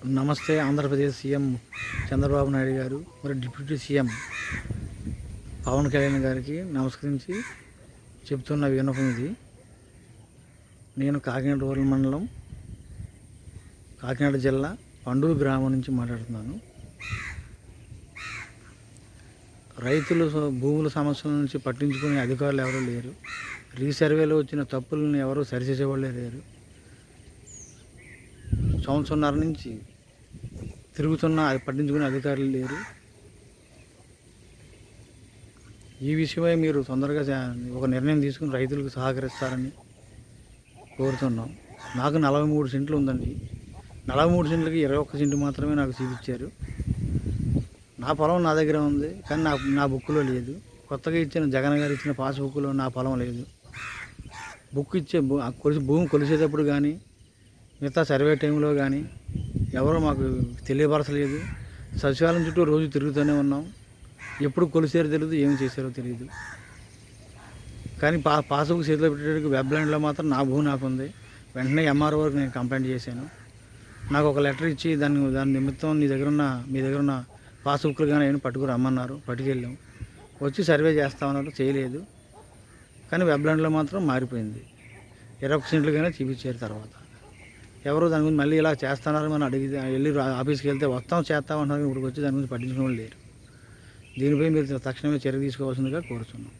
నమస్తే. ఆంధ్రప్రదేశ్ సీఎం చంద్రబాబు నాయుడు గారు మరి డిప్యూటీ సీఎం పవన్ కళ్యాణ్ గారికి నమస్కరించి చెప్తున్న విన్నపం ఇది. నేను కాకినాడ రూరల్ మండలం, కాకినాడ జిల్లా పండూరు గ్రామం నుంచి మాట్లాడుతున్నాను. రైతులు భూముల సమస్యల నుంచి పట్టించుకునే అధికారులు ఎవరూ లేరు. రీసర్వేలో వచ్చిన తప్పులను ఎవరూ సరిచేసేవాళ్ళే లేరు. సంవత్సరంన్నర నుంచి తిరుగుతున్న అది పట్టించుకునే అధికారులు లేరు. ఈ విషయమై మీరు తొందరగా ఒక నిర్ణయం తీసుకుని రైతులకు సహకరిస్తారని కోరుతున్నాం. నాకు 43 సెంట్లు ఉందండి. 43 సెంట్లకి 21 సెంటు మాత్రమే నాకు చూపించారు. నా పొలం నా దగ్గర ఉంది, కానీ నా బుక్లో లేదు. కొత్తగా ఇచ్చిన జగన్ గారు ఇచ్చిన పాస్ బుక్లో నా పొలం లేదు. బుక్ ఇచ్చే భూమి కొలిసేటప్పుడు కానీ మిగతా సర్వే టైంలో కానీ ఎవరో మాకు తెలియపరచలేదు. సచివాలయం చుట్టూ రోజు తిరుగుతూనే ఉన్నాం. ఎప్పుడు కొలిసారో తెలియదు, ఏం చేశారో తెలియదు. కానీ పాస్బుక్ చేతిలో పెట్టేటప్పుడు వెబ్ ల్యాండ్లో మాత్రం నా భూమి నాకు ఉంది. వెంటనే ఎంఆర్ఓ వరకు నేను కంప్లైంట్ చేశాను. నాకు ఒక లెటర్ ఇచ్చి దాని నిమిత్తం మీ దగ్గర ఉన్న పాస్బుక్లు కానీ ఏమైనా పట్టుకుని రమ్మన్నారు. పట్టుకెళ్ళాం. వచ్చి సర్వే చేస్తామన్నారు, చేయలేదు. కానీ వెబ్ ల్యాండ్లో మాత్రం మారిపోయింది. 21 సెంట్లుగానే చూపించారు. తర్వాత ఎవరు దాని గురించి మళ్ళీ ఇలా చేస్తున్నారని మనం వెళ్ళి ఆఫీస్కి వెళ్తే చేస్తామంటున్నారు. ఇప్పుడు వచ్చి దాని గురించి పట్టించుకోవడం లేరు. దీనిపై మీరు తక్షణమే చర్య తీసుకోవాల్సిందిగా కోరుతున్నాం.